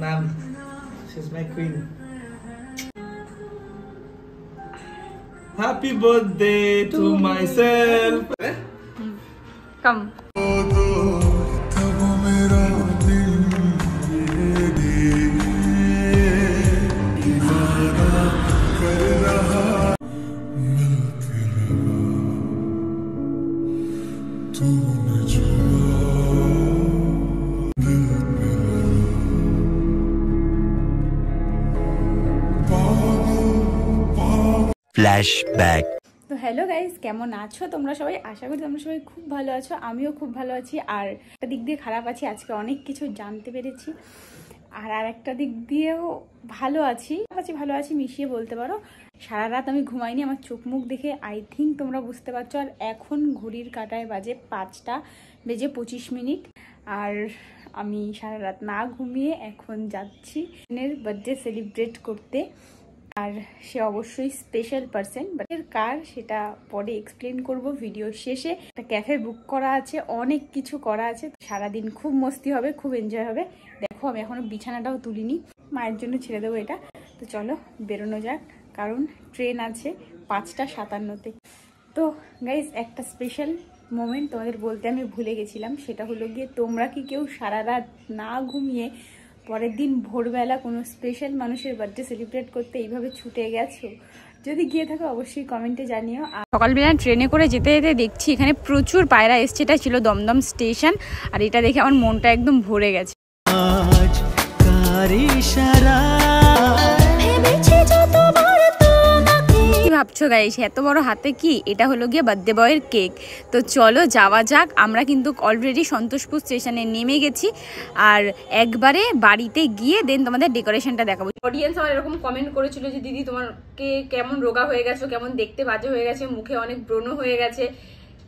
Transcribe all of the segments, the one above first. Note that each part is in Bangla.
Nan, she's my queen. Happy birthday to myself. Come. Flashback. তো হ্যালো গাইজ, কেমন আছো তোমরা সবাই? আশা করি তোমরা সবাই খুব ভালো আছো। আমিও খুব ভালো আছি। আর একটা দিক দিয়ে খারাপ আছি, আজকে অনেক কিছু জানতে পেরেছি। আর একটা দিক দিয়েও ভালো আছি মিশিয়ে বলতে পারো। সারা রাত আমি ঘুমাইনি, আমার চোখ মুখ দেখে আই থিঙ্ক তোমরা বুঝতে পারছো। আর এখন ঘড়ির কাঁটায় বাজে 5:25। আর আমি সারা রাত না ঘুমিয়ে এখন যাচ্ছি বার্থডে সেলিব্রেট করতে। আর সে অবশ্যই স্পেশাল পার্সন, বাট এর কার সেটা পরে এক্সপ্লেন করব ভিডিও শেষে। একটা ক্যাফে বুক করা আছে, অনেক কিছু করা আছে, সারাদিন খুব মস্তি হবে, খুব এনজয় হবে। দেখো আমি এখনো বিছানাটাও তুলিনি, মায়ের জন্য ছেড়ে দেবো এটা। তো চলো বেরোনো যাক, কারণ ট্রেন আছে 5:57-তে। তো গাইজ, একটা স্পেশাল মোমেন্ট তোমাদের বলতে আমি ভুলে গেছিলাম, সেটা হলো গিয়ে তোমরা কি কেউ সারা রাত না ঘুমিয়ে পরের দিন ভোরবেলা কোনো স্পেশাল মানুষের বার্থডে সেলিব্রেট করতে এইভাবে ছুটে গেছো? যদি গিয়ে থাকো অবশ্যই কমেন্টে জানিও। সকালবেলা ট্রেনে করে যেতে যেতে দেখছি এখানে প্রচুর পায়রা এসছে। এটা ছিল দমদম স্টেশন, আর এটা দেখে আমার মনটা একদম ভরে গেছে। কি ভাবছো গাইস, এত বড় হাতে কি? এটা হলো গিয়ে বার্থডে বয়ের কেক। তো চলো যাওয়া যাক। আমরা কিন্তু অলরেডি সন্তোষপুর স্টেশনে নেমে গেছি, আর একবারে বাড়িতে গিয়ে দেন তোমাদের ডেকোরেশনটা দেখাবো। অডিয়েন্স আমার এরকম কমেন্ট করেছিল যে দিদি তোমাকে কেমন রোগা হয়ে গেছো, কেমন দেখতে বাজে হয়ে গেছে, মুখে অনেক ব্রণ হয়ে গেছে।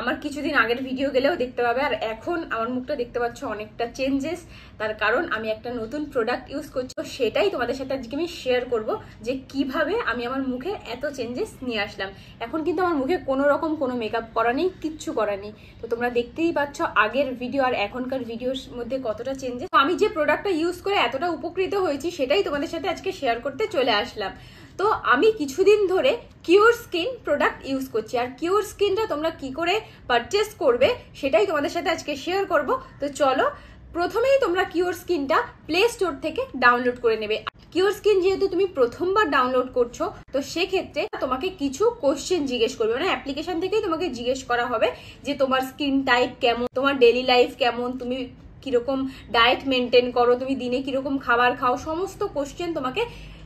আমার কিছুদিন আগের ভিডিও গেলেও দেখতে পাবে। আর এখন আমার মুখটা দেখতে পাচ্ছ অনেকটা চেঞ্জেস। তার কারণ আমি একটা নতুন প্রোডাক্ট ইউজ করছি, সেটাই তোমাদের সাথে আজকে আমি শেয়ার করব যে কিভাবে আমি আমার মুখে এত চেঞ্জেস নিয়ে আসলাম। এখন কিন্তু আমার মুখে কোনো রকম কোনো মেকআপ করা নেই, কিচ্ছু করা নেই। তো তোমরা দেখতেই পাচ্ছ আগের ভিডিও আর এখনকার ভিডিওর মধ্যে কতটা চেঞ্জেস। আমি যে প্রোডাক্টটা ইউজ করে এতটা উপকৃত হয়েছি, সেটাই তোমাদের সাথে আজকে শেয়ার করতে চলে আসলাম। তো আমি কিছুদিন ধরে কিওর স্কিন প্রোডাক্ট ইউজ করছি, আর কিওর স্কিনটা তোমরা কি করে পারচেস করবে সেটাই তোমাদের সাথে আজকে শেয়ার করব। তো চলো, প্রথমেই তোমরা কিওর স্কিনটা প্লে স্টোর থেকে ডাউনলোড করে নেবে। কিওর স্কিন যেহেতু তুমি প্রথমবার ডাউনলোড করছো, তো সেক্ষেত্রে তোমাকে কিছু কোশ্চেন জিজ্ঞেস করবে, মানে অ্যাপ্লিকেশন থেকেই তোমাকে জিজ্ঞেস করা হবে যে তোমার স্কিন টাইপ কেমন, তোমার ডেইলি লাইফ কেমন, তুমি কিরকম ডায়েট মেনটেন করো, তুমি দিনে কিরকম খাবার খাও, সমস্ত কোশ্চেন তোমাকে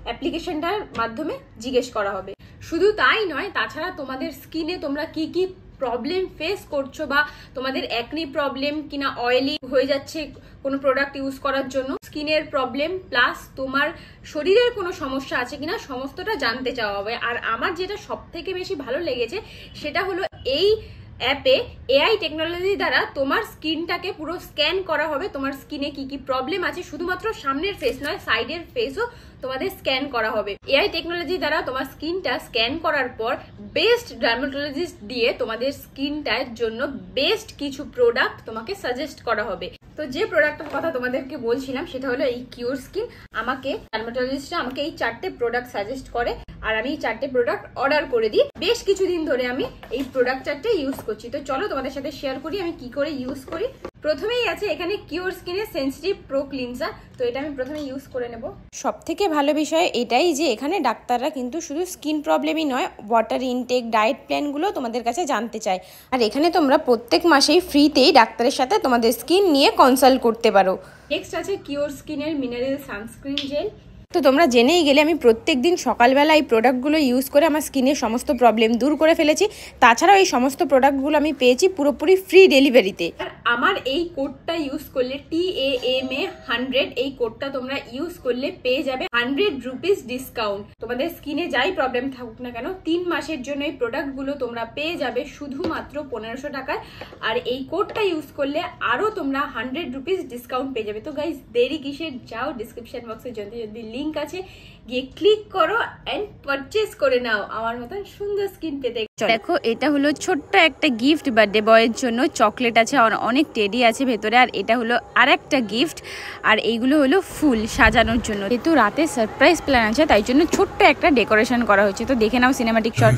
অ্যাপ্লিকেশনটার মাধ্যমে জিজ্ঞেস করা হবে। শুধু তাই নয়, তাছাড়া তোমাদের স্কিনে তোমরা কি কি প্রবলেম ফেস করছো, বা তোমাদের একনি প্রবলেম কিনা, অয়েলি হয়ে যাচ্ছে কোনো প্রোডাক্ট ইউজ করার জন্য, স্কিনের প্রবলেম প্লাস তোমার শরীরের কোনো সমস্যা আছে কিনা, সমস্তটা জানতে চাওয়া হবে। আর আমার যেটা সব থেকে বেশি ভালো লেগেছে সেটা হলো এই অ্যাপে এআই টেকনোলজি দ্বারা তোমার স্কিনটাকে পুরো স্ক্যান করা হবে। তোমার স্কিনে কি কি প্রবলেম আছে, শুধুমাত্র সামনের ফেস নয়, সাইডের ফেসও তোমাদের স্ক্যান করা হবে। এআই টেকনোলজি দ্বারা তোমার স্কিনটা স্ক্যান করার পর বেস্ট ডার্মাটোলজিস্ট দিয়ে তোমাদের স্কিনটার জন্য বেস্ট কিছু প্রোডাক্ট তোমাকে সাজেস্ট করা হবে। তো যে প্রোডাক্টের কথা তোমাদেরকে বলছিলাম সেটা হলো এই কিওর স্কিন। আমাকে ডার্মাটোলজিস্টরা আমাকে এই 4টে প্রোডাক্ট সাজেস্ট করে, আর আমি এই 4টে প্রোডাক্ট অর্ডার করে দিই। বেশ কিছুদিন ধরে আমি এই প্রোডাক্ট 4টে ইউজ করছি। তো চলো তোমাদের সাথে শেয়ার করি আমি কি করে ইউজ করি। প্রথমেই আছে এখানে কিওর স্কিনের সেন্সিটিভ প্রো ক্লিনজার। তো এটা আমি প্রথমে ইউজ করে নেব। সব থেকে ভালো বিষয় এটাই যে এখানে ডাক্তাররা কিন্তু শুধু স্কিন প্রবলেমই নয়, ওয়াটার ইনটেক, ডায়েট প্ল্যানগুলো তোমাদের কাছে জানতে চায়। আর এখানে তোমরা প্রত্যেক মাসেই ফ্রিতেই ডাক্তারের সাথে তোমাদের স্কিন নিয়ে কনসাল্ট করতে পারো। নেক্সট আছে কিওর স্কিনের মিনারেল সানস্ক্রিন জেল। তো তোমরা জেনেই গেলে আমি প্রত্যেকদিন সকালবেলা এই প্রোডাক্টগুলো ইউজ করে আমার স্কিনের সমস্ত প্রবলেম দূর করে ফেলেছি। তাছাড়াও এই সমস্ত প্রোডাক্টগুলো আমি পেয়েছি পুরোপুরি ফ্রি ডেলিভারিতে। আমার এই কোডটা ইউজ করলে TAMA100 এই কোডটা তোমরা ইউজ করলে পেয়ে যাবে 100 রুপিস ডিসকাউন্ট। তোমাদের স্কিনে যাই প্রবলেম থাকুক না কেন, 3 মাসের জন্য এই প্রোডাক্টগুলো তোমরা পেয়ে যাবে শুধুমাত্র 1500 টাকায়। আর এই কোডটা ইউজ করলে আরো তোমরা 100 রুপিস ডিসকাউন্ট পেয়ে যাবে। তো গাইজ দেরি কিসের, যাও ডিসক্রিপশন বক্সে যদি লিঙ্ক আছে, গিয়ে ক্লিক করো এন্ড পারচেজ করে নাও আমার মতন সুন্দর স্কিন পেতে। দেখো এটা হলো ছোট্ট একটা গিফট বার্থডে বয়ের জন্য। চকলেট আছে আর অনেক টেডি আছে ভেতরে, আর এটা হলো আর একটা গিফট, আর এইগুলো হলো ফুল সাজানোর জন্য। যেহেতু রাতে সারপ্রাইজ প্ল্যান আছে তাই জন্য ছোট্ট একটা ডেকোরেশন করা হয়েছে। তো দেখে নাও সিনেমাটিক শট।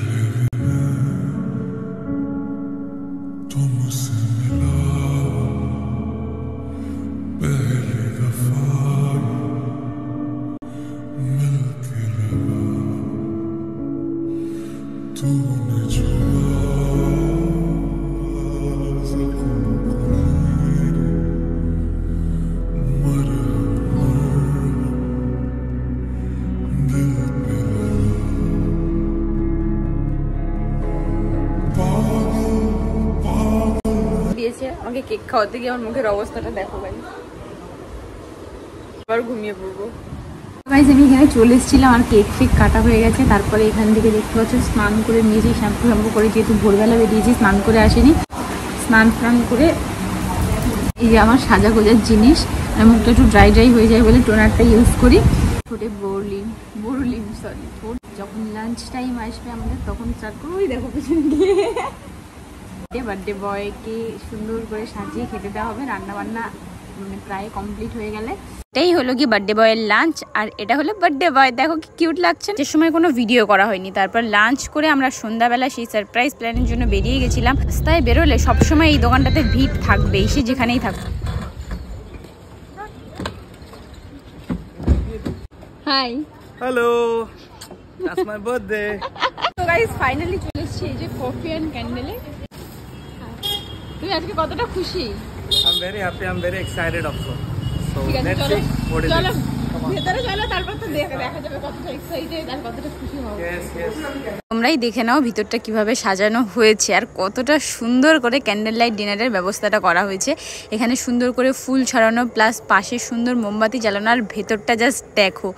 আমাকে কেক খাওয়াতে গিয়ে আমার মুখের অবস্থাটা দেখো ভাই, আবার ঘুমিয়ে পড়বো। গাইস আমি এখানে চলে এসেছিলাম আর কেক ফেক কাটা হয়ে গেছে। তারপরে এখান থেকে দেখতে পাচ্ছ স্নান করে নিয়েছি, শ্যাম্পু করে, যেহেতু ভোরবেলা বেরিয়েছি স্নান করে আসেনি। স্নান করে এই যে আমার সাজা গোজার জিনিস, মুখটা একটু ড্রাই হয়ে যায় বলে টোনারটা ইউজ করি। ঠোঁটে বোরলিম সরি ঠোঁট। যখন লাঞ্চ টাইম আসবে আমাদের তখন স্টার্ট করবো। ওই দেখো পিছনে গিয়ে বার্থডে বয়কে সুন্দর করে সাজিয়ে খেতে দেওয়া হবে। রান্না বান্না মানে প্রায় কমপ্লিট হয়ে গেলে এটাই হলো কি বার্থডে বয়ের লাঞ্চ। আর এটা হলো বার্থডে বয়, দেখো কি কিউট লাগছে। যে সময় কোনো ভিডিও করা হয়নি। তারপর লাঞ্চ করে আমরা সন্ধ্যাবেলা সেই সারপ্রাইজ প্ল্যানের জন্য বেরিয়ে গেছিলাম। রাস্তায় বেরোলে সবসময় এই দোকানটাতে ভিড় থাকবেই, সে যেখানেই থাকবে। Hi hello, that's my birthday. তো গাইস ফাইনালি চলে এসেছি এই যে কফি এন্ড ক্যান্ডেলে। তুমি আজকে কতটা খুশি? I'm very happy, I'm very excited also. So ঠিক আছে, let's চলো see what is চলো it. ভেতরে চলো, তারপর তো দেখা যাবে কতটা এক্সাইটেড আর কতটা খুশি হব। Yes, yes. তোমরাই দেখে নাও ভিতরটা কিভাবে সাজানো হয়েছে আর কতটা সুন্দর করে ক্যান্ডেল লাইট ডিনারের ব্যবস্থাটা করা হয়েছে। এখানে সুন্দর করে ফুল ছড়ানো, প্লাস পাশে সুন্দর মোমবাতি জ্বালানো, আর ভেতরটা জাস্ট দেখো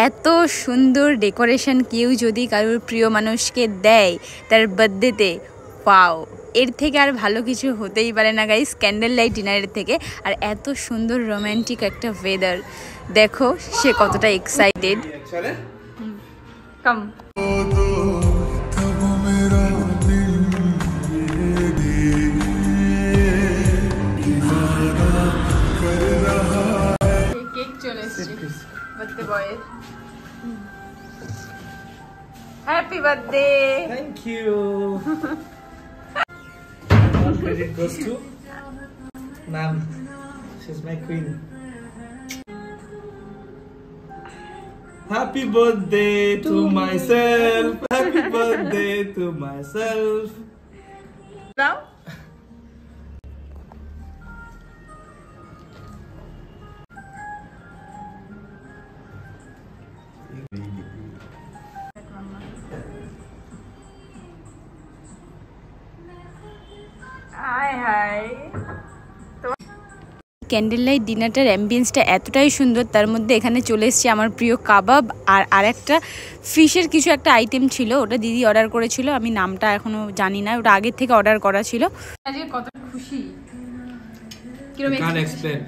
এত সুন্দর ডেকোরেশন। কেউ যদি কারোর প্রিয় মানুষকে দেয় তার বার্থডেতে, পাও এর থেকে আর ভালো কিছু হতেই পারে না গাইস ক্যান্ডেল লাইট ডিনারের থেকে। আর এত সুন্দর রোমান্টিক একটা ওয়েদার, দেখো সে কতটা এক্সাইটেড। কাম কেক চলে এসেছে বার্থডে বয়ের। Happy birthday. Thank you. All credit goes to ma'am. She's my queen. Happy birthday to myself. Happy birthday to myself. Now candle light ডিনারটার অ্যাম্বিয়েন্সটা এতটাই সুন্দর। তার মধ্যে এখানে চলে এসেছে আমার প্রিয় কাবাব আর একটা ফিশের কিছু একটা আইটেম ছিল, ওটা দিদি অর্ডার করেছিল, আমি নামটা এখনো জানি না, ওটা আগের থেকে অর্ডার করা ছিল। আজকে কত খুশি, I can't explain.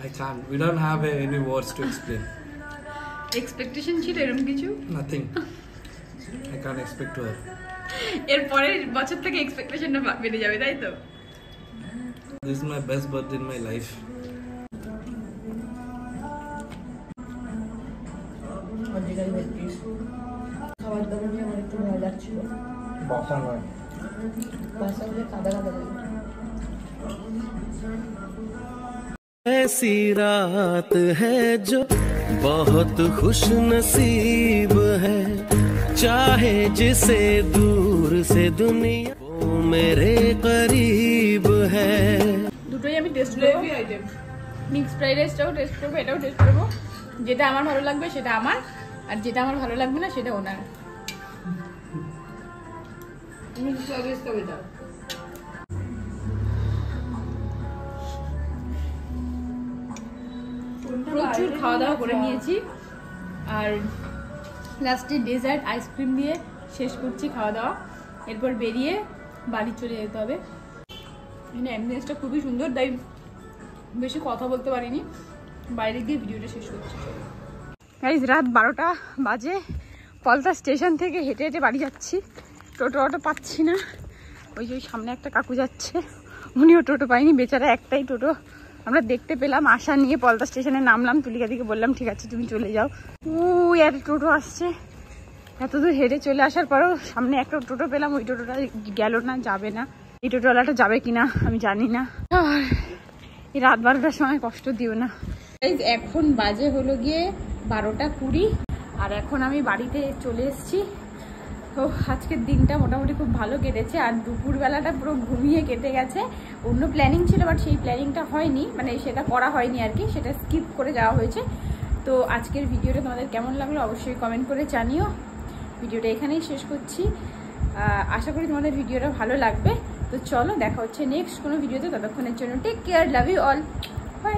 I can't. We don't have any words to explain. Expectation ছিল এরকম কিছু? Nothing. I can't expect to her. এর পরের বছর থেকে এক্সপেকটেশনটা বেড়ে যাবে, তাই তো? This is my best birthday in my life. ऐसी रात है जो बहुत खुश नसीब है, चाहे जिसे दूर से दुनिया वो मेरे करीब है। দুটোই আমি টেস্ট করব, মিক্স ফ্রাইড রাইসটাও টেস্ট করব, এটাও টেস্ট করব। যেটা আমার ভালো লাগবে সেটা আমার, আর যেটা আমার ভালো লাগবে না সেটা ওনার। মিক্স ফ্রাইড রাইসটা বেটার। প্রচুর খাওয়া দাওয়া করে নিয়েছি, আর লাস্টে ডেজার্ট আইসক্রিম দিয়ে শেষ করছি খাওয়া দাওয়া। এরপর বেরিয়ে বাড়ি চলে যেতে হবে। এখানে অ্যাম্বিয়েন্সটা খুবই সুন্দর, তাই বেশি কথা বলতে পারিনি, বাইরে গিয়ে ভিডিওটা শেষ করছি। গাইস রাত 12টা বাজে, পলতা স্টেশন থেকে হেঁটে হেঁটে বাড়ি যাচ্ছি। টোটো অটো পাচ্ছি না। ওই যে সামনে একটা কাকু যাচ্ছে, উনিও টোটো পাইনি, বেচারা একটাই টোটো আমরা দেখতে পেলাম। আশা নিয়ে পলতা স্টেশনে নামলাম, তুলিকাদিকে বললাম ঠিক আছে তুমি চলে যাও। ওই আর টোটো আসছে, এত দূর হেঁটে চলে আসার পরেও সামনে একটা টোটো পেলাম, ওই টোটোটা গেল না, যাবে না। এই টোটোওয়ালাটা যাবে কিনা আমি জানি না। আর এই রাত 12টার সময় কষ্ট দিও না। এখন বাজে হলো গিয়ে 12:20 আর এখন আমি বাড়িতে চলে এসেছি। তো আজকের দিনটা মোটামুটি খুব ভালো কেটেছে, আর দুপুরবেলাটা পুরো ঘুমিয়ে কেটে গেছে। অন্য প্ল্যানিং ছিল বাট সেই প্ল্যানিংটা হয়নি, মানে সেটা করা হয়নি আর কি, সেটা স্কিপ করে যাওয়া হয়েছে। তো আজকের ভিডিওটা তোমাদের কেমন লাগলো অবশ্যই কমেন্ট করে জানিও। ভিডিওটা এখানেই শেষ করছি, আশা করি তোমাদের ভিডিওটা ভালো লাগবে। তো চলো দেখা হচ্ছে নেক্সট কোনো ভিডিওতে, ততক্ষণের জন্য take care, love you all, by.